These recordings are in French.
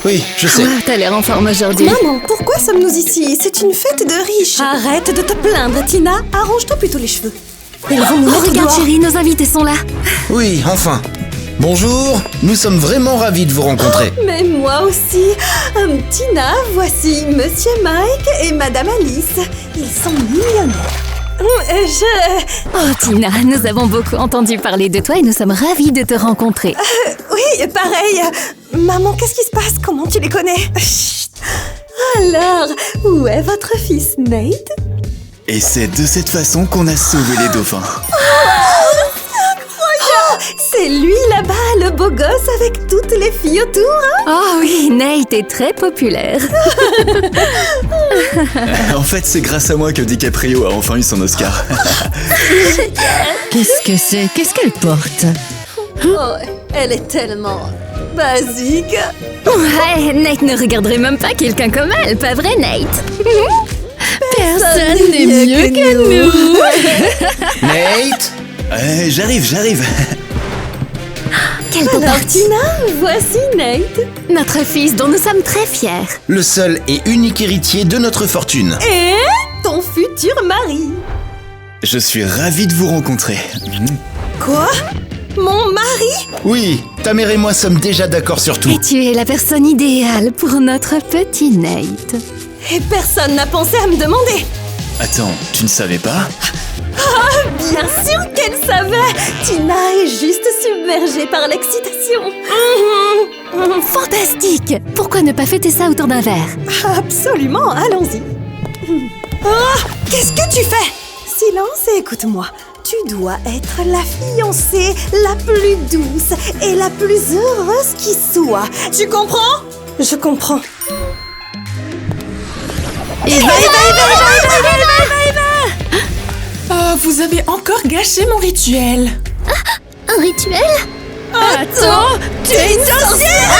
Oui, je sais. T'as l'air en forme aujourd'hui. Maman, pourquoi sommes-nous ici? C'est une fête de riches. Arrête de te plaindre, Tina. Arrange-toi plutôt les cheveux. Ils vont nous mettre Regarde dehors. chérie, nos invités sont là. Oui, enfin. Bonjour, nous sommes vraiment ravis de vous rencontrer. Mais moi aussi. Tina, voici Monsieur Mike et Madame Alice. Ils sont millionnaires. Oh Tina, nous avons beaucoup entendu parler de toi et nous sommes ravis de te rencontrer. Oui, pareil. Maman, qu'est-ce qui se passe? Comment tu les connais? Chut. Alors, où est votre fils Nate? Et c'est de cette façon qu'on a sauvé les dauphins. C'est lui là-bas, le beau gosse avec toutes les filles autour, hein? Oh oui, Nate est très populaire. En fait, c'est grâce à moi que DiCaprio a enfin eu son Oscar. Qu'est-ce que c'est? Qu'est-ce qu'elle porte? Oh, elle est tellement basique. Ouais, Nate ne regarderait même pas quelqu'un comme elle, pas vrai Nate? Personne n'est mieux que nous. Nate? J'arrive. Quel beau Alors parti. Tina, voici Nate. Notre fils dont nous sommes très fiers. Le seul et unique héritier de notre fortune. Et ton futur mari. Je suis ravi de vous rencontrer. Quoi? Mon mari? Oui, ta mère et moi sommes déjà d'accord sur tout. Et tu es la personne idéale pour notre petit Nate. Et personne n'a pensé à me demander. Attends, tu ne savais pas? Bien sûr qu'elle savait. Tina est juste submergée par l'excitation. Fantastique! Pourquoi ne pas fêter ça autour d'un verre? Absolument, allons-y. Oh, qu'est-ce que tu fais? Silence et écoute-moi. Tu dois être la fiancée la plus douce et la plus heureuse qui soit. Tu comprends? Je comprends. Oh, vous avez encore gâché mon rituel. Un rituel? Attends, tu es une sorcière!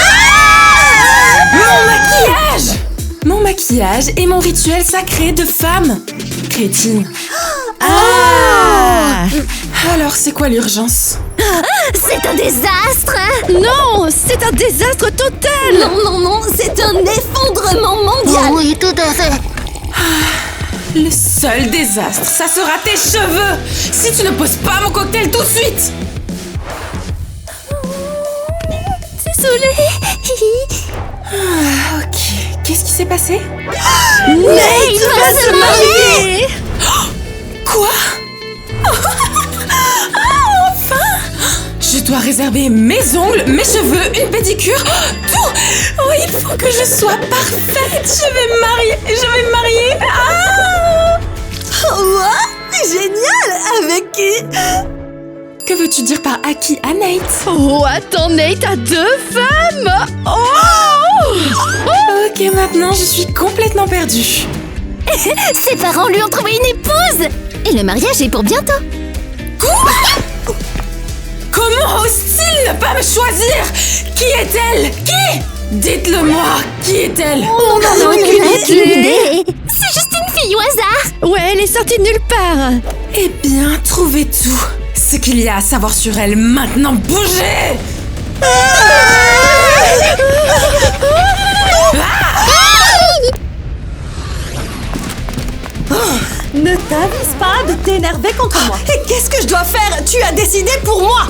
Mon maquillage et mon rituel sacré de femme. Crétine. Alors, c'est quoi l'urgence? C'est un désastre! Non, c'est un désastre total. Non, c'est un effondrement mondial. Oui, tout à fait. Le seul désastre, ça sera tes cheveux! Si tu ne poses pas mon cocktail tout de suite! Désolée. Ok, qu'est-ce qui s'est passé? Nate va se marier! Quoi? Enfin! Je dois réserver mes ongles, mes cheveux, une pédicure, tout! Oh, il faut que je sois parfaite! Je vais me marier! Ah! What? Génial! Avec qui? Que veux-tu dire par acquis à Nate? Oh, attends, Nate a 2 femmes. Oh. Ok, maintenant je suis complètement perdue. Ses parents lui ont trouvé une épouse! Et le mariage est pour bientôt. Quoi? Comment ose-t-il ne pas me choisir? Qui est-elle? Qui? Dites-le-moi, qui est-elle? On en a aucune idée. C'est juste une fille au hasard. Ouais, elle est sortie de nulle part. Eh bien, trouvez tout. Ce qu'il y a à savoir sur elle, maintenant bougez! Ne t'avise pas de t'énerver contre moi. Et qu'est-ce que je dois faire? Tu as décidé pour moi.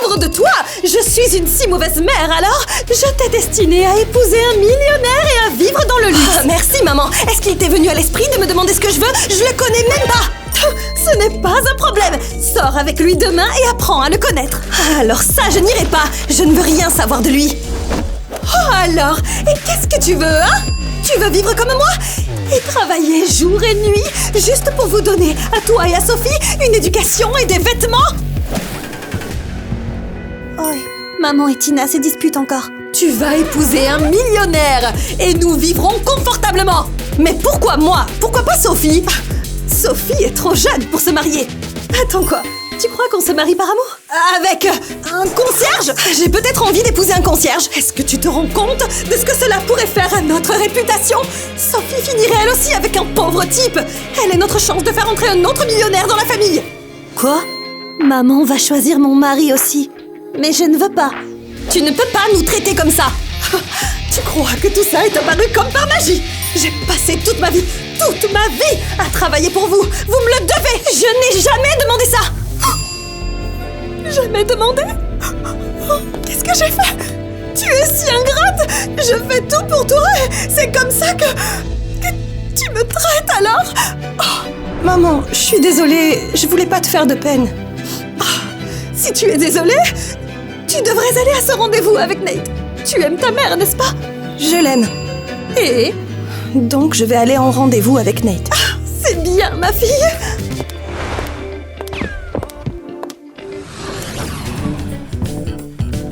Pauvre de toi! Je suis une si mauvaise mère alors? Je t'ai destinée à épouser un millionnaire et à vivre dans le luxe. Merci maman. Est-ce qu'il t'est venu à l'esprit de me demander ce que je veux? Je le connais même pas. Ce n'est pas un problème. Sors avec lui demain et apprends à le connaître. Alors ça, je n'irai pas. Je ne veux rien savoir de lui. Oh alors, et qu'est-ce que tu veux, hein? Tu veux vivre comme moi? Et travailler jour et nuit, juste pour vous donner, à toi et à Sophie, une éducation et des vêtements? Oh, maman et Tina se disputent encore. Tu vas épouser un millionnaire et nous vivrons confortablement. Mais pourquoi moi? Pourquoi pas Sophie? Sophie est trop jeune pour se marier. Attends quoi? Tu crois qu'on se marie par amour? Avec un concierge? J'ai peut-être envie d'épouser un concierge. Est-ce que tu te rends compte de ce que cela pourrait faire à notre réputation? Sophie finirait elle aussi avec un pauvre type. Elle est notre chance de faire entrer un autre millionnaire dans la famille. Quoi? Maman va choisir mon mari aussi. Mais je ne veux pas. Tu ne peux pas nous traiter comme ça. Tu crois que tout ça est apparu comme par magie? J'ai passé toute ma vie à travailler pour vous. Vous me le devez. Je n'ai jamais demandé ça. Jamais demandé? Qu'est-ce que j'ai fait? Tu es si ingrate. Je fais tout pour toi et c'est comme ça que tu me traites alors? Maman, je suis désolée. Je voulais pas te faire de peine. Si tu es désolée, tu devrais aller à ce rendez-vous avec Nate. Tu aimes ta mère, n'est-ce pas? Je l'aime. Et donc je vais aller en rendez-vous avec Nate. C'est bien, ma fille.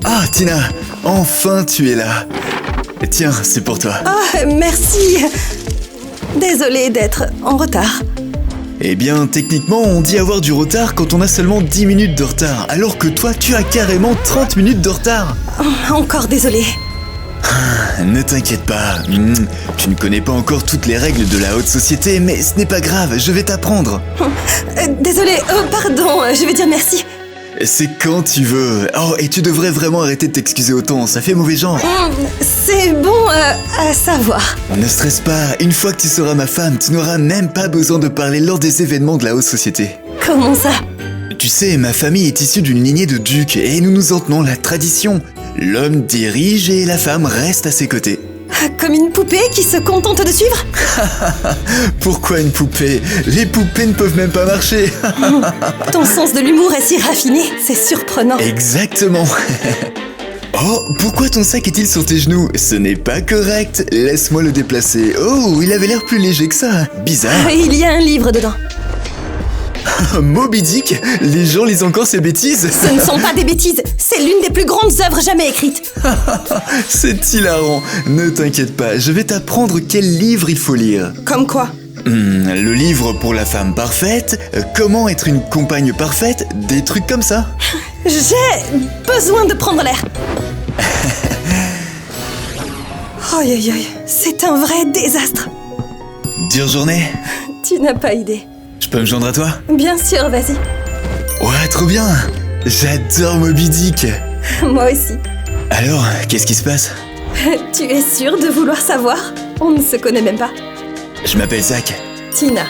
Ah, Tina, enfin tu es là. Tiens, c'est pour toi. Merci. Désolée d'être en retard. Eh bien, techniquement, on dit avoir du retard quand on a seulement 10 minutes de retard, alors que toi, tu as carrément 30 minutes de retard. Encore désolée. Ne t'inquiète pas, tu ne connais pas encore toutes les règles de la haute société, mais ce n'est pas grave, je vais t'apprendre. Désolée, pardon, je vais dire merci. C'est quand tu veux. Oh, et tu devrais vraiment arrêter de t'excuser autant, ça fait mauvais genre. C'est bon à savoir. Ne stresse pas, une fois que tu seras ma femme, tu n'auras même pas besoin de parler lors des événements de la haute société. Comment ça? Tu sais, ma famille est issue d'une lignée de ducs et nous nous en tenons la tradition. L'homme dirige et la femme reste à ses côtés. Comme une poupée qui se contente de suivre? Pourquoi une poupée? Les poupées ne peuvent même pas marcher. Ton sens de l'humour est si raffiné, c'est surprenant. Exactement. Oh, pourquoi ton sac est-il sur tes genoux? Ce n'est pas correct. Laisse-moi le déplacer. Oh, il avait l'air plus léger que ça. Bizarre. Il y a un livre dedans. Moby Dick? Les gens lisent encore ces bêtises? Ce ne sont pas des bêtises, c'est l'une des plus grandes œuvres jamais écrites. C'est hilarant. Ne t'inquiète pas, je vais t'apprendre quel livre il faut lire. Comme quoi? Le livre pour la femme parfaite, comment être une compagne parfaite, des trucs comme ça. J'ai besoin de prendre l'air. Aïe aïe aïe, c'est un vrai désastre. Dure journée? Tu n'as pas idée. Je peux me joindre à toi? Bien sûr, vas-y. Ouais, trop bien. J'adore Moby Dick. Moi aussi. Alors, qu'est-ce qui se passe? Tu es sûre de vouloir savoir? On ne se connaît même pas. Je m'appelle Zach. Tina.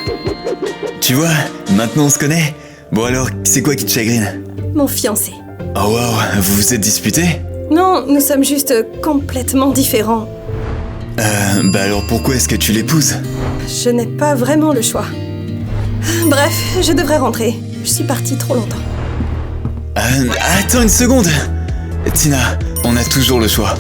Tu vois, maintenant on se connaît. Bon alors, c'est quoi qui te chagrine? Mon fiancé. Oh wow, vous vous êtes disputés? Non, nous sommes juste complètement différents. Bah alors pourquoi est-ce que tu l'épouses? Je n'ai pas vraiment le choix. Bref, je devrais rentrer. Je suis partie trop longtemps. Attends une seconde. Tina, on a toujours le choix.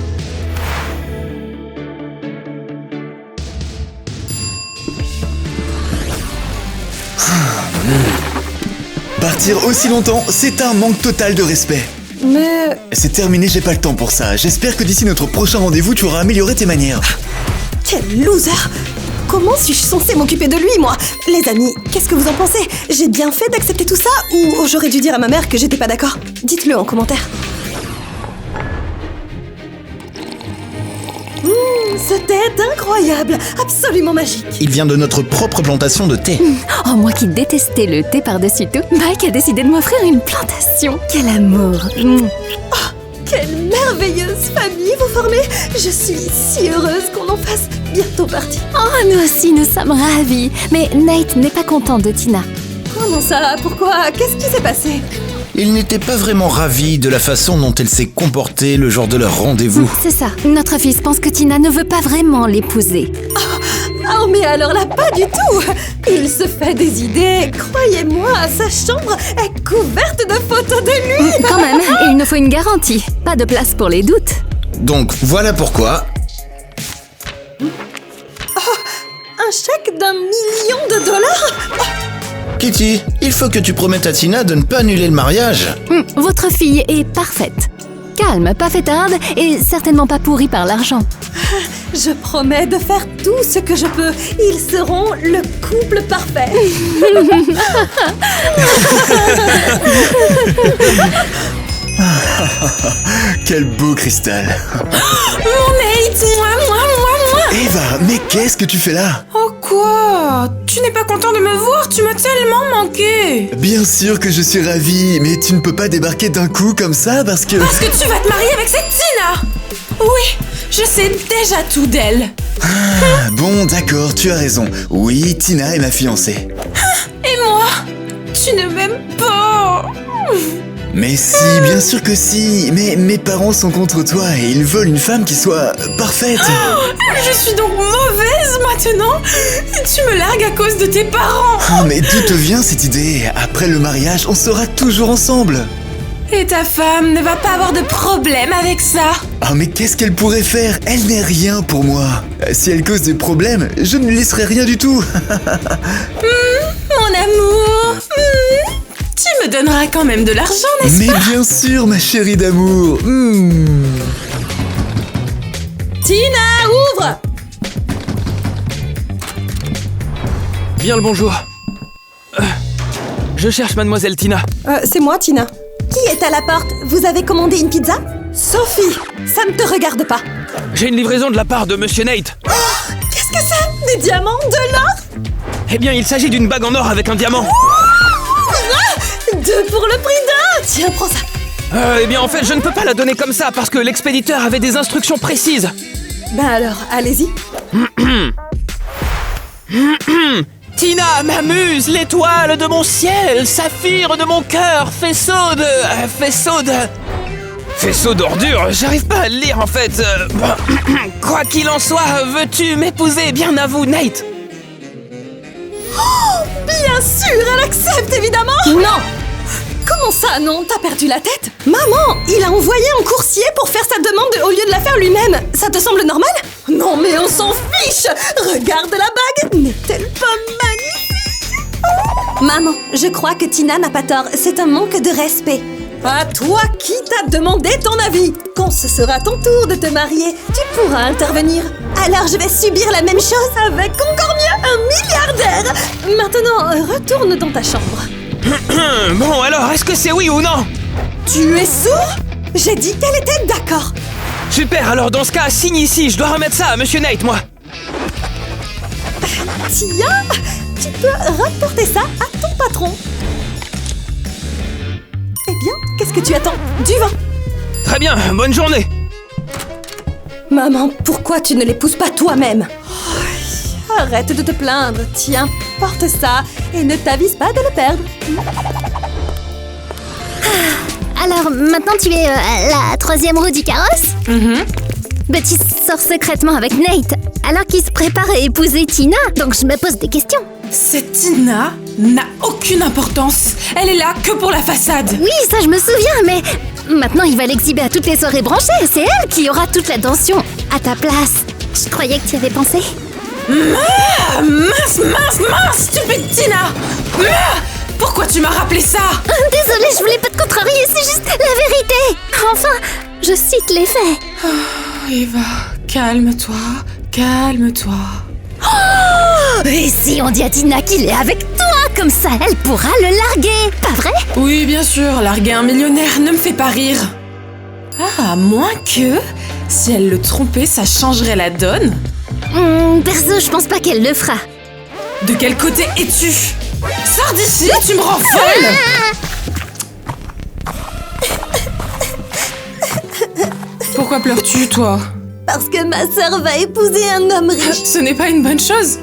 Partir aussi longtemps, c'est un manque total de respect. Mais... C'est terminé, j'ai pas le temps pour ça. J'espère que d'ici notre prochain rendez-vous, tu auras amélioré tes manières. Quel loser! Comment suis-je censée m'occuper de lui, moi? Les amis, qu'est-ce que vous en pensez? J'ai bien fait d'accepter tout ça ou j'aurais dû dire à ma mère que j'étais pas d'accord? Dites-le en commentaire. Ce thé est incroyable, absolument magique. Il vient de notre propre plantation de thé. Oh, moi qui détestais le thé par-dessus tout, Mike a décidé de m'offrir une plantation. Quel amour. Quelle merveilleuse famille vous formez. Je suis si heureuse qu'on en fasse bientôt partie. Oh, nous aussi, nous sommes ravis. Mais Nate n'est pas content de Tina. Comment ça? Pourquoi? Qu'est-ce qui s'est passé? Il n'était pas vraiment ravi de la façon dont elle s'est comportée le jour de leur rendez-vous. C'est ça. Notre fils pense que Tina ne veut pas vraiment l'épouser. Oh, mais alors là, pas du tout. Il se fait des idées. Croyez-moi, sa chambre est couverte de photos de lui. Quand même, il nous faut une garantie. Pas de place pour les doutes. Donc voilà pourquoi... Un chèque d'1 million de dollars? Kitty, il faut que tu promettes à Tina de ne pas annuler le mariage. Votre fille est parfaite. Calme, pas fêtarde et certainement pas pourrie par l'argent. Je promets de faire tout ce que je peux. Ils seront le couple parfait. Quel beau cristal. Mon Nate, moi. Eva, mais qu'est-ce que tu fais là? Oh quoi? tu n'es pas content de me voir, tu m'as tellement manqué. Bien sûr que je suis ravi, mais tu ne peux pas débarquer d'un coup comme ça parce que... Parce que tu vas te marier avec cette Tina. Oui, je sais déjà tout d'elle. Ah, bon, d'accord, tu as raison. Oui, Tina est ma fiancée. Et moi, tu ne m'aimes pas. Mais si, bien sûr que si. Mais mes parents sont contre toi et ils veulent une femme qui soit parfaite. Je suis donc mauvaise maintenant. Tu me largues à cause de tes parents. Oh, mais d'où te vient cette idée? Après le mariage, on sera toujours ensemble. Et ta femme ne va pas avoir de problème avec ça. Oh, mais qu'est-ce qu'elle pourrait faire? Elle n'est rien pour moi. Si elle cause des problèmes, je ne lui laisserai rien du tout. Mon amour. Tu me donneras quand même de l'argent, n'est-ce Mais pas? bien sûr, ma chérie d'amour. Tina, ouvre! Bien le bonjour. Je cherche mademoiselle Tina. C'est moi, Tina. Qui est à la porte? Vous avez commandé une pizza? Sophie, ça ne te regarde pas. J'ai une livraison de la part de Monsieur Nate. Qu'est-ce que c'est? Des diamants? De l'or? Eh bien, il s'agit d'une bague en or avec un diamant. Deux pour le prix d'un! Tiens, prends ça. Eh bien, en fait, je ne peux pas la donner comme ça parce que l'expéditeur avait des instructions précises. Ben alors, allez-y. Tina, ma muse, l'étoile de mon ciel, saphir de mon cœur, faisceau d'ordures, j'arrive pas à le lire en fait. Quoi qu'il en soit, veux-tu m'épouser? Bien à vous, Nate. Bien sûr, elle accepte évidemment! Non! Comment ça, non? T'as perdu la tête? Maman, il a envoyé un coursier pour faire sa demande au lieu de la faire lui-même. Ça te semble normal? Non, mais on s'en fiche! Regarde la bague! N'est-elle pas magnifique? Maman, je crois que Tina n'a pas tort. C'est un manque de respect. À toi, qui t'a demandé ton avis? Quand ce sera ton tour de te marier, tu pourras intervenir. Alors je vais subir la même chose avec encore mieux un milliardaire. Maintenant, retourne dans ta chambre. Bon, alors, est-ce que c'est oui ou non? Tu es sourd? J'ai dit qu'elle était d'accord. Super, alors dans ce cas, signe ici, je dois remettre ça à Monsieur Nate, moi. Tiens, tu peux rapporter ça à ton patron. Eh bien, qu'est-ce que tu attends? Du vin. Très bien, bonne journée. Maman, pourquoi tu ne l'épouses pas toi-même? Oh, arrête de te plaindre. Tiens, porte ça et ne t'avise pas de le perdre. Alors, maintenant tu es la troisième roue du carrosse? Bah, tu sors secrètement avec Nate, alors qu'il se prépare à épouser Tina, donc je me pose des questions. Cette Tina n'a aucune importance. Elle est là que pour la façade. Oui, ça je me souviens, mais maintenant il va l'exhiber à toutes les soirées branchées. C'est elle qui aura toute l'attention à ta place. Je croyais que tu y avais pensé. Ah, mince, stupide Tina. Pourquoi tu m'as rappelé ça? Désolée, je voulais pas te contrarier, c'est juste la vérité. Enfin, je cite les faits. Eva, calme-toi. Et si on dit à Tina qu'il est avec toi, comme ça elle pourra le larguer, pas vrai? Oui, bien sûr, larguer un millionnaire ne me fait pas rire. Ah, à moins que... Si elle le trompait, ça changerait la donne. Perso, je pense pas qu'elle le fera. De quel côté es-tu? Sors d'ici, tu me rends folle! Pourquoi pleures-tu, toi? Parce que ma sœur va épouser un homme riche. Ce n'est pas une bonne chose.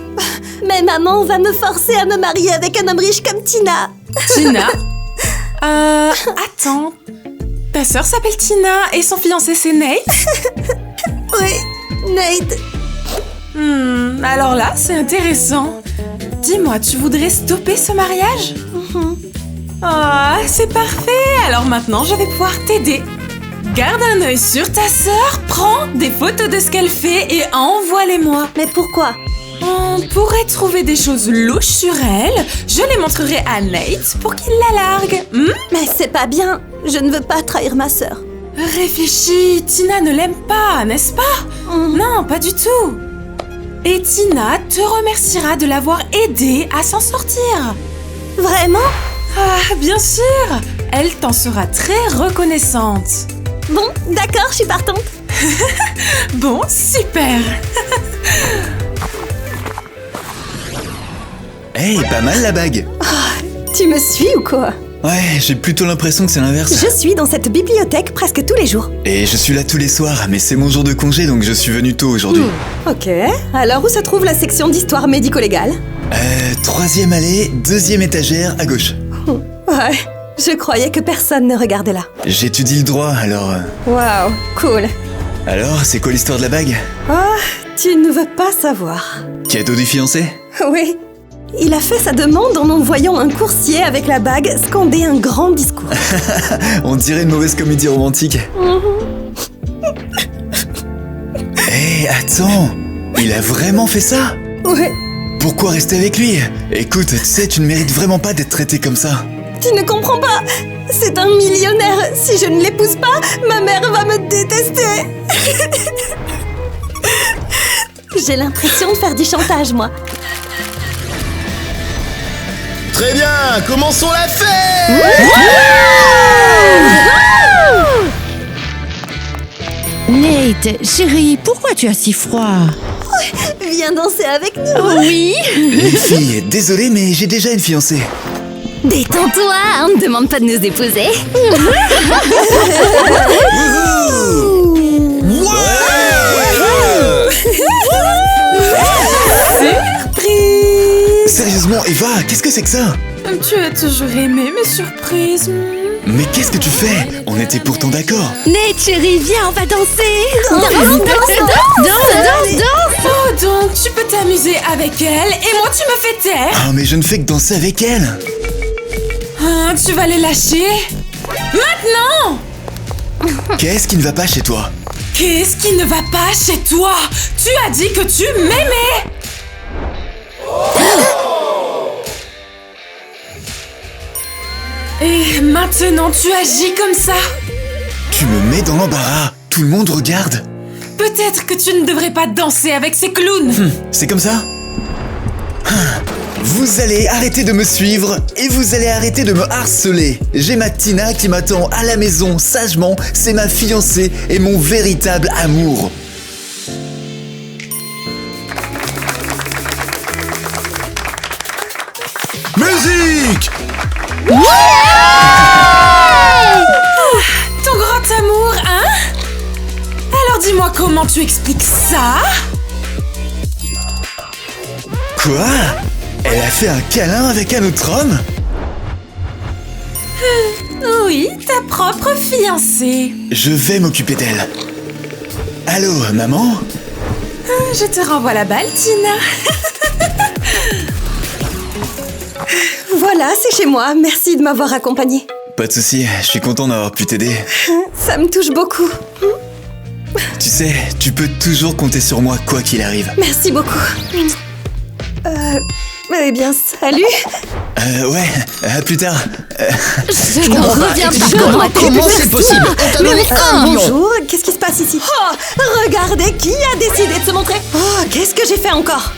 Mais maman va me forcer à me marier avec un homme riche comme Tina. Tina? Attends. Ta sœur s'appelle Tina et son fiancé c'est Nate? Oui, Nate. Alors là, c'est intéressant. Dis-moi, tu voudrais stopper ce mariage? Ah, c'est parfait. Alors maintenant, je vais pouvoir t'aider. Garde un œil sur ta sœur, prends des photos de ce qu'elle fait et envoie-les-moi. Mais pourquoi? On pourrait trouver des choses louches sur elle. Je les montrerai à Nate pour qu'il la largue. Mais c'est pas bien. Je ne veux pas trahir ma sœur. Réfléchis, Tina ne l'aime pas, n'est-ce pas? Non, pas du tout. Et Tina te remerciera de l'avoir aidée à s'en sortir. Vraiment? Ah, bien sûr. Elle t'en sera très reconnaissante. Bon, d'accord, je suis partante. Bon, super. Hey, pas mal la bague. Tu me suis ou quoi? Ouais, j'ai plutôt l'impression que c'est l'inverse. Je suis dans cette bibliothèque presque tous les jours. Et je suis là tous les soirs, mais c'est mon jour de congé donc je suis venu tôt aujourd'hui. Ok, alors où se trouve la section d'histoire médico-légale? 3e allée, 2e étagère à gauche. Ouais, je croyais que personne ne regardait là. J'étudie le droit alors. Waouh, cool. Alors, c'est quoi l'histoire de la bague? Tu ne veux pas savoir. Cadeau du fiancé? Oui. Il a fait sa demande en envoyant un coursier avec la bague scander un grand discours. On dirait une mauvaise comédie romantique. Hé, attends! Il a vraiment fait ça? Ouais. Pourquoi rester avec lui? Écoute, tu sais, tu ne mérites vraiment pas d'être traité comme ça. Tu ne comprends pas. C'est un millionnaire. Si je ne l'épouse pas, ma mère va me détester. J'ai l'impression de faire du chantage, moi. Très bien, commençons la fête. Nate, chérie, pourquoi tu as si froid? Viens danser avec nous. Oui. Les filles, désolé, mais j'ai déjà une fiancée. Détends-toi, on ne demande pas de nous épouser. Sérieusement, Eva, qu'est-ce que c'est que ça? Tu as toujours aimé mes surprises. Mais qu'est-ce que tu fais? On était pourtant d'accord. Nate, chérie, viens, on va danser. Danse. Oh, donc tu peux t'amuser avec elle et moi tu me fais taire. Ah, mais je ne fais que danser avec elle. Ah, tu vas les lâcher? Maintenant! Qu'est-ce qui ne va pas chez toi? Qu'est-ce qui ne va pas chez toi? Tu as dit que tu m'aimais! Et maintenant tu agis comme ça? Tu me mets dans l'embarras. Tout le monde regarde. Peut-être que tu ne devrais pas danser avec ces clowns. C'est comme ça? Vous allez arrêter de me suivre et vous allez arrêter de me harceler. J'ai ma Tina qui m'attend à la maison sagement. C'est ma fiancée et mon véritable amour. Musique. Ton grand amour, hein? Alors dis-moi comment tu expliques ça? Quoi? Elle a fait un câlin avec un autre homme? Oui, ta propre fiancée. Je vais m'occuper d'elle. Allô, maman? Je te renvoie la balle, Tina. Voilà, c'est chez moi. Merci de m'avoir accompagnée. Pas de souci, je suis content d'avoir pu t'aider. Ça me touche beaucoup. Tu sais, tu peux toujours compter sur moi quoi qu'il arrive. Merci beaucoup. Eh bien, salut. Ouais, à plus tard. Je n'en reviens pas. Comment c'est possible? On t'a donné 1 million. Bonjour, qu'est-ce qui se passe ici? Oh, regardez qui a décidé de se montrer. Oh, qu'est-ce que j'ai fait encore?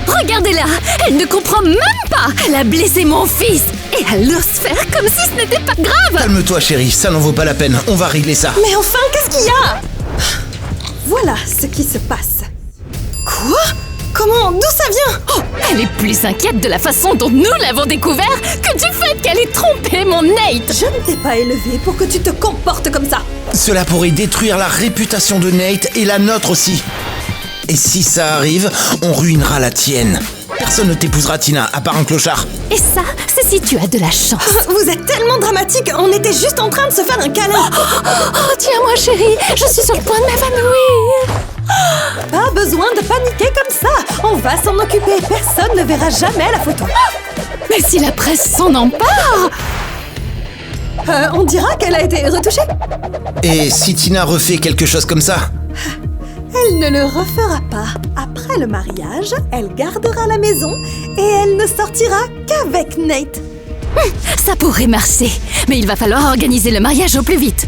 Regardez-la, elle ne comprend même pas. Elle a blessé mon fils et elle ose faire comme si ce n'était pas grave. Calme-toi chérie, ça n'en vaut pas la peine. On va régler ça. Mais enfin, qu'est-ce qu'il y a? Voilà ce qui se passe. Quoi? Comment? D'où ça vient? Oh, elle est plus inquiète de la façon dont nous l'avons découvert que du fait qu'elle ait trompé mon Nate. Je ne t'ai pas élevé pour que tu te comportes comme ça. Cela pourrait détruire la réputation de Nate et la nôtre aussi. Et si ça arrive, on ruinera la tienne. Personne ne t'épousera, Tina, à part un clochard. Et ça, c'est si tu as de la chance. Vous êtes tellement dramatique, on était juste en train de se faire un câlin. Oh, tiens-moi chérie, je suis sur le point de m'évanouir. Pas besoin de paniquer comme ça. On va s'en occuper, personne ne verra jamais la photo. Mais si la presse s'en empare. On dira qu'elle a été retouchée. Et si Tina refait quelque chose comme ça? Elle ne le refera pas. Après le mariage, elle gardera la maison et elle ne sortira qu'avec Nate. Ça pourrait marcher, mais il va falloir organiser le mariage au plus vite.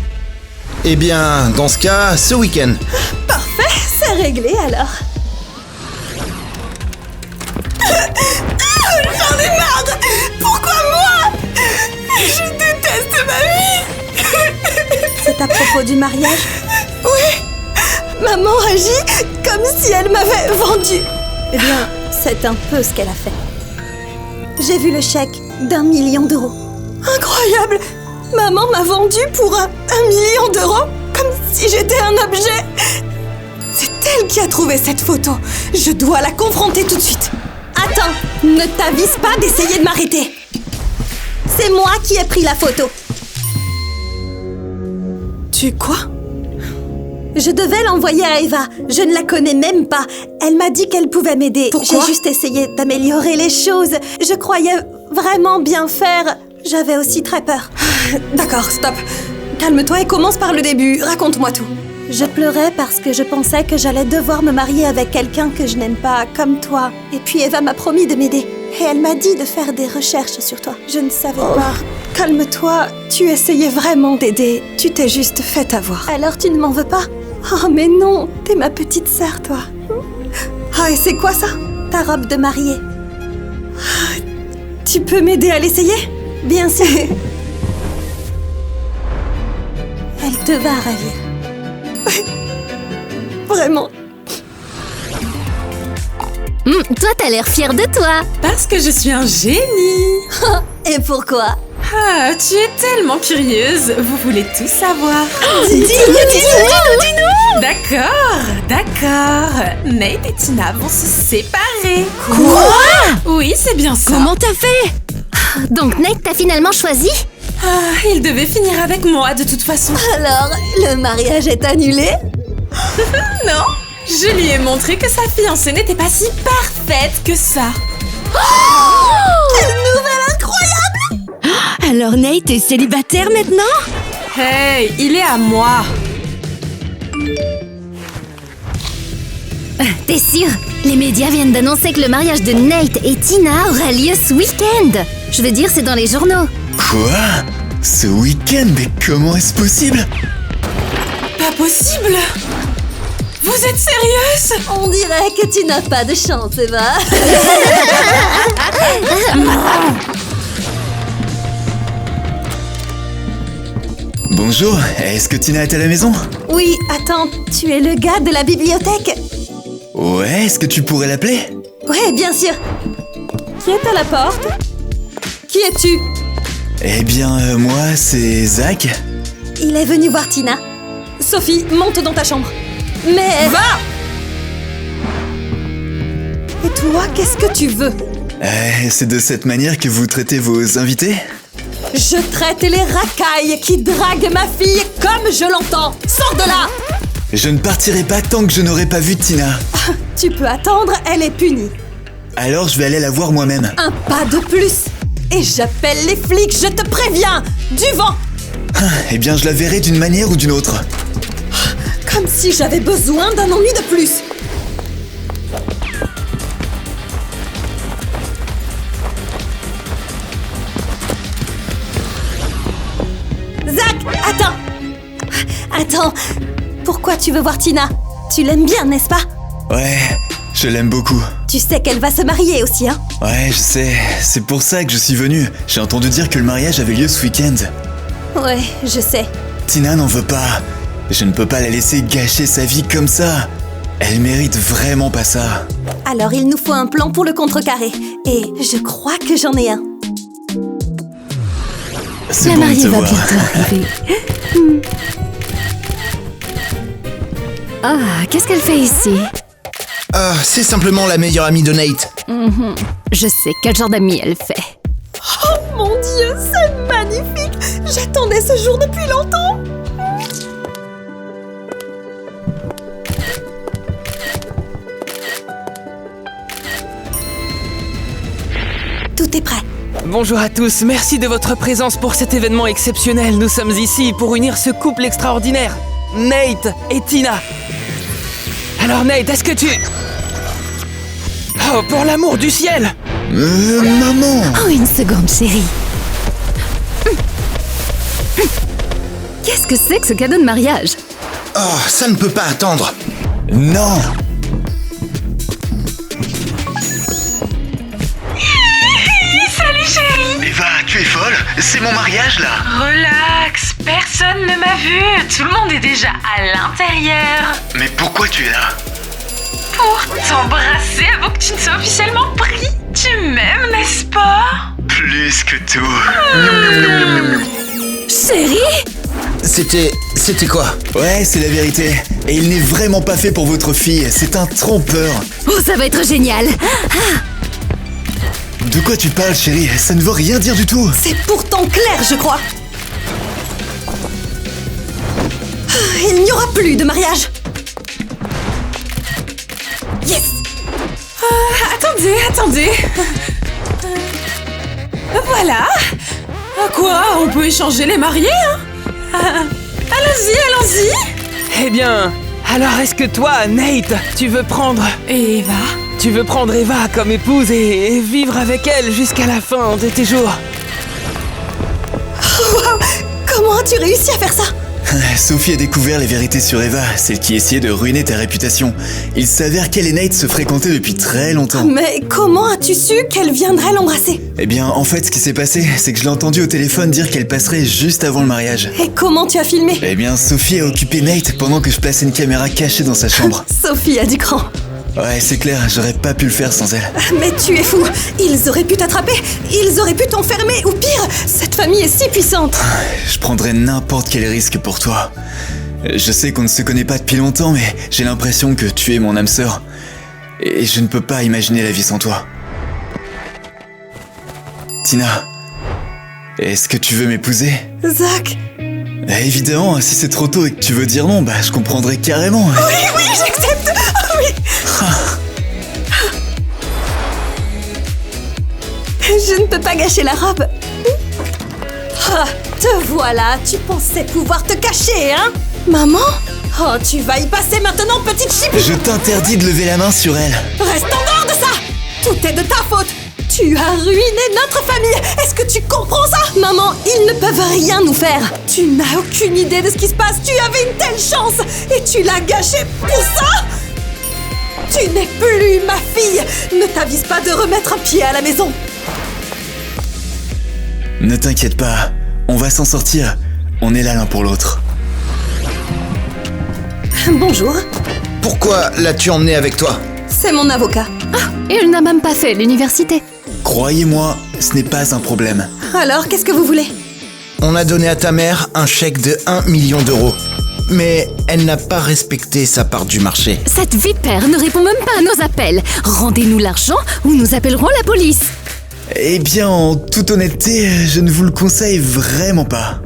Eh bien, dans ce cas, ce week-end. Parfait, c'est réglé alors. J'en ai marre. Pourquoi moi? Je déteste ma vie. C'est à propos du mariage? Oui. Maman agit comme si elle m'avait vendue. Eh bien, c'est un peu ce qu'elle a fait. j'ai vu le chèque d'1 million d'euros. Incroyable! Maman m'a vendu pour 1 million d'euros, comme si j'étais un objet. C'est elle qui a trouvé cette photo. Je dois la confronter tout de suite. Attends, ne t'avise pas d'essayer de m'arrêter. C'est moi qui ai pris la photo. Tu quoi? Je devais l'envoyer à Eva. Je ne la connais même pas. Elle m'a dit qu'elle pouvait m'aider. Pourquoi? J'ai juste essayé d'améliorer les choses. Je croyais vraiment bien faire. J'avais aussi très peur. D'accord, stop. Calme-toi et commence par le début. Raconte-moi tout. Je pleurais parce que je pensais que j'allais devoir me marier avec quelqu'un que je n'aime pas, comme toi. Et puis Eva m'a promis de m'aider. Et elle m'a dit de faire des recherches sur toi. Je ne savais pas. Calme-toi, tu essayais vraiment d'aider. Tu t'es juste fait avoir. Alors tu ne m'en veux pas? Oh mais non, t'es ma petite sœur, toi. Ah, et c'est quoi ça? Ta robe de mariée. Ah, tu peux m'aider à l'essayer? Bien sûr. Elle te va ravir. Vraiment. Toi, t'as l'air fière de toi. Parce que je suis un génie. Et pourquoi? Ah, tu es tellement curieuse. Vous voulez tout savoir. Dis-nous. D'accord. Nate et Tina vont se séparer. Quoi? Oui, c'est bien ça. Comment t'as fait? Donc Nate t'a finalement choisi? Ah, il devait finir avec moi de toute façon. Alors, le mariage est annulé? Non, je lui ai montré que sa fiancée n'était pas si parfaite que ça. Quelle nouvelle incroyable! Alors Nate est célibataire maintenant? Hey, il est à moi. T'es sûr? Les médias viennent d'annoncer que le mariage de Nate et Tina aura lieu ce week-end. Je veux dire, c'est dans les journaux. Quoi? Ce week-end? Mais comment est-ce possible? Pas possible. Vous êtes sérieuse? On dirait que tu n'as pas de chance, Eva. Bonjour, est-ce que Tina est à la maison? Oui, attends, tu es le gars de la bibliothèque? Ouais, est-ce que tu pourrais l'appeler? Ouais, bien sûr. Qui est à la porte? Qui es-tu? Eh bien, moi, c'est Zach. Il est venu voir Tina. Sophie, monte dans ta chambre. Mais... Va! Et toi, qu'est-ce que tu veux? C'est de cette manière que vous traitez vos invités? Je traite les racailles qui draguent ma fille comme je l'entends. Sors de là! Je ne partirai pas tant que je n'aurai pas vu Tina. Tu peux attendre, elle est punie. Alors je vais aller la voir moi-même. Un pas de plus. Et j'appelle les flics, je te préviens. Du vent. Eh bien, je la verrai d'une manière ou d'une autre. Comme si j'avais besoin d'un ennui de plus. Zach, attends. Attends. Pourquoi tu veux voir Tina? Tu l'aimes bien, n'est-ce pas? Ouais, je l'aime beaucoup. Tu sais qu'elle va se marier aussi, hein? Ouais, je sais. C'est pour ça que je suis venu. J'ai entendu dire que le mariage avait lieu ce week-end. Ouais, je sais. Tina n'en veut pas. Je ne peux pas la laisser gâcher sa vie comme ça. Elle mérite vraiment pas ça. Alors il nous faut un plan pour le contrecarrer. Et je crois que j'en ai un. C'est La bon de mariée te va voir. bientôt arriver. Ah, qu'est-ce qu'elle fait ici? Ah, c'est simplement la meilleure amie de Nate. Je sais quel genre d'amie elle fait. Oh mon Dieu, c'est magnifique! J'attendais ce jour depuis longtemps! Tout est prêt. Bonjour à tous, merci de votre présence pour cet événement exceptionnel. Nous sommes ici pour unir ce couple extraordinaire, Nate et Tina. Alors Nate, est-ce que tu... Oh, pour l'amour du ciel! Maman! Oh, une seconde, chérie. Qu'est-ce que c'est que ce cadeau de mariage? Oh, ça ne peut pas attendre. Non! Salut chérie! Eva, tu es folle? C'est mon mariage là! Relax, personne ne m'a vu. Tout le monde est déjà à l'intérieur. Mais pourquoi tu es là? amour. T'embrasser avant que tu ne sois officiellement pris. Tu m'aimes, n'est-ce pas? Plus que tout. Chérie? C'était quoi? Ouais, c'est la vérité. Et il n'est vraiment pas fait pour votre fille. C'est un trompeur. Oh, ça va être génial. De quoi tu parles, chérie? Ça ne veut rien dire du tout. C'est pourtant clair, je crois. Il n'y aura plus de mariage. Yes. Attendez. Voilà. Quoi? On peut échanger les mariés, hein? Allons-y. Eh bien, alors est-ce que toi, Nate, tu veux prendre Eva? Tu veux prendre Eva comme épouse et vivre avec elle jusqu'à la fin de tes jours? Wow. Comment as-tu réussi à faire ça? Sophie a découvert les vérités sur Eva, celle qui essayait de ruiner ta réputation. Il s'avère qu'elle et Nate se fréquentaient depuis très longtemps. Mais comment as-tu su qu'elle viendrait l'embrasser? Eh bien, en fait, ce qui s'est passé, c'est que je l'ai entendu au téléphone dire qu'elle passerait juste avant le mariage. Et comment tu as filmé? Eh bien, Sophie a occupé Nate pendant que je plaçais une caméra cachée dans sa chambre. Sophie a du cran. Ouais, c'est clair, j'aurais pas pu le faire sans elle. Mais tu es fou. Ils auraient pu t'attraper. Ils auraient pu t'enfermer. Ou pire, cette famille est si puissante. Je prendrais n'importe quel risque pour toi. Je sais qu'on ne se connaît pas depuis longtemps, mais j'ai l'impression que tu es mon âme sœur. Et je ne peux pas imaginer la vie sans toi. Tina, est-ce que tu veux m'épouser? Zach. Évidemment, si c'est trop tôt et que tu veux dire non, bah je comprendrais carrément. Oui, j'accepte. Oui. Je ne peux pas gâcher la robe. Te voilà. Tu pensais pouvoir te cacher, hein? Maman? Oh, tu vas y passer maintenant, petite chipie. Je t'interdis de lever la main sur elle. Reste en dehors de ça. Tout est de ta faute. Tu as ruiné notre famille. Est-ce que tu comprends ça? Maman, ils ne peuvent rien nous faire. Tu n'as aucune idée de ce qui se passe. Tu avais une telle chance et tu l'as gâchée pour ça? Tu n'es plus ma fille. Ne t'avise pas de remettre un pied à la maison. Ne t'inquiète pas, on va s'en sortir. On est là l'un pour l'autre. Bonjour. Pourquoi l'as-tu emmené avec toi? C'est mon avocat. Il n'a même pas fait l'université. Croyez-moi, ce n'est pas un problème. Alors, qu'est-ce que vous voulez? On a donné à ta mère un chèque de 1 million d'euros. Mais elle n'a pas respecté sa part du marché. Cette vipère ne répond même pas à nos appels. Rendez-nous l'argent ou nous appellerons la police. Eh bien, en toute honnêteté, je ne vous le conseille vraiment pas.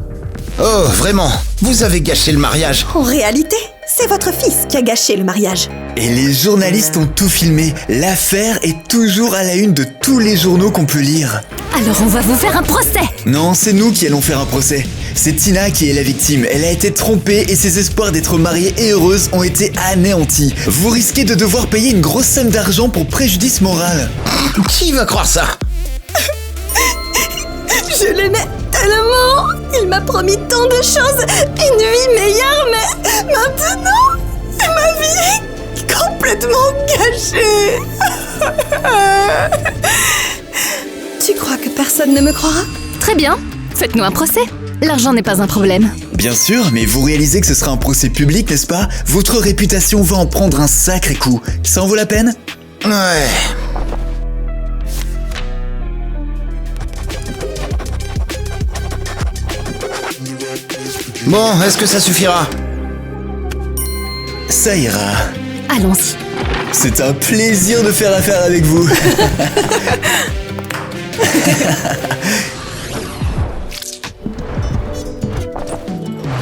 Oh, vraiment? Vous avez gâché le mariage. En réalité, c'est votre fils qui a gâché le mariage. Et les journalistes ont tout filmé. L'affaire est toujours à la une de tous les journaux qu'on peut lire. Alors on va vous faire un procès. Non, c'est nous qui allons faire un procès. C'est Tina qui est la victime. Elle a été trompée et ses espoirs d'être mariée et heureuse ont été anéantis. Vous risquez de devoir payer une grosse somme d'argent pour préjudice moral. Qui va croire ça? Je l'aimais tellement. Il m'a promis tant de choses. Une vie meilleure, mais maintenant, ma vie est complètement gâchée. Tu crois que personne ne me croira? Très bien, faites-nous un procès. L'argent n'est pas un problème. Bien sûr, mais vous réalisez que ce sera un procès public, n'est-ce pas? Votre réputation va en prendre un sacré coup. Ça en vaut la peine? Ouais. Bon, est-ce que ça suffira? Ça ira. Allons-y. C'est un plaisir de faire affaire avec vous.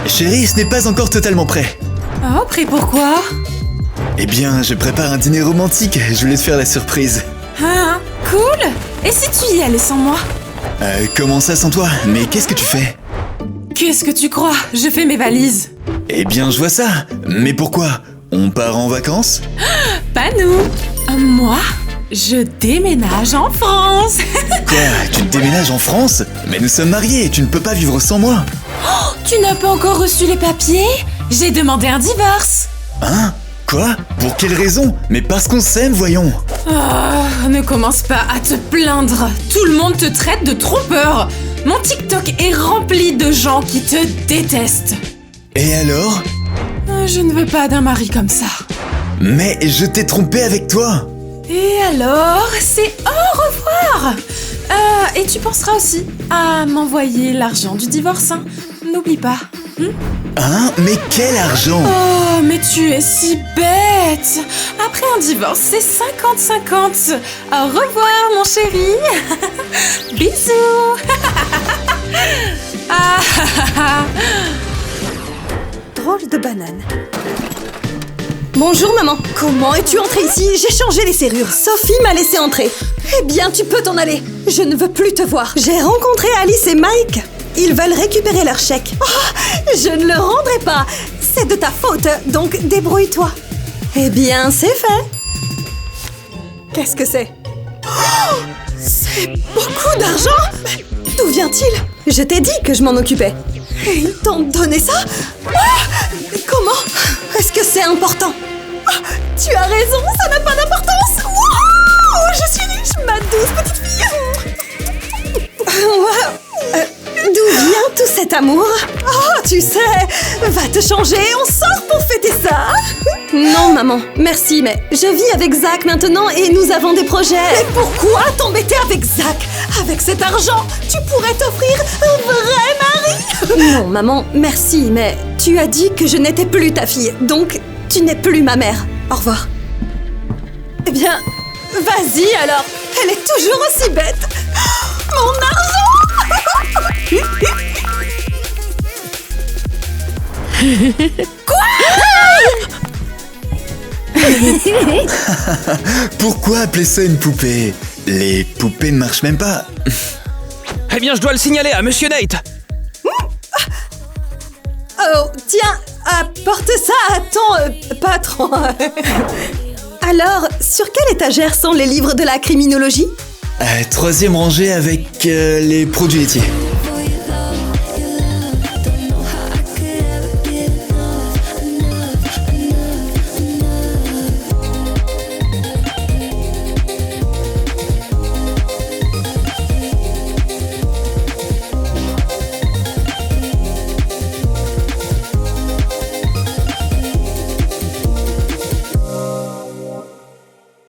Chérie, ce n'est pas encore totalement prêt. Oh, prêt pourquoi? Eh bien, je prépare un dîner romantique. Je voulais te faire la surprise. Ah, cool. Et si tu y allais sans moi? Comment ça sans toi? Mais qu'est-ce que tu fais? Qu'est-ce que tu crois? Je fais mes valises. Eh bien, je vois ça. Mais pourquoi? On part en vacances? Pas nous. Moi, je déménage en France. Quoi? Tu te déménages en France? Mais nous sommes mariés, tu ne peux pas vivre sans moi. Oh, tu n'as pas encore reçu les papiers? J'ai demandé un divorce. Hein? Quoi? Pour quelle raison? Mais parce qu'on s'aime, voyons. Oh, ne commence pas à te plaindre. Tout le monde te traite de trompeur. Mon TikTok est rempli de gens qui te détestent. Et alors? Je ne veux pas d'un mari comme ça. Mais je t'ai trompé avec toi. Et alors, c'est au revoir. Et tu penseras aussi à m'envoyer l'argent du divorce, hein. N'oublie pas. Hein? Mais quel argent? Oh, mais tu es si bête. Après un divorce, c'est 50-50. Au revoir, mon chéri. Bisous. Drôle de banane. Bonjour maman, comment es-tu entrée ici? J'ai changé les serrures. Sophie m'a laissé entrer. Eh bien, tu peux t'en aller. Je ne veux plus te voir. J'ai rencontré Alice et Mike. Ils veulent récupérer leur chèque. Oh, je ne le rendrai pas. C'est de ta faute, donc débrouille-toi. Eh bien, c'est fait. Qu'est-ce que c'est? Oh, c'est beaucoup d'argent. D'où vient-il? Je t'ai dit que je m'en occupais. Et ils t'ont donné ça? Oh, comment? Est-ce que c'est important? Oh, tu as raison, ça n'a pas d'importance. Wow, je suis riche, ma douce petite fille. D'où vient tout cet amour? Oh, tu sais, va te changer, on sort pour fêter ça. Non, maman, merci, mais je vis avec Zach maintenant et nous avons des projets. Mais pourquoi t'embêter avec Zach? Avec cet argent, tu pourrais t'offrir un vrai mari. Non, maman, merci, mais tu as dit que je n'étais plus ta fille, donc tu n'es plus ma mère. Au revoir. Eh bien, vas-y alors, elle est toujours aussi bête. Mon argent. Pourquoi appeler ça une poupée? Les poupées ne marchent même pas. Eh bien, je dois le signaler à Monsieur Nate. Oh, tiens, apporte ça à ton patron. Alors, sur quelle étagère sont les livres de la criminologie? 3e rangée avec les produits laitiers.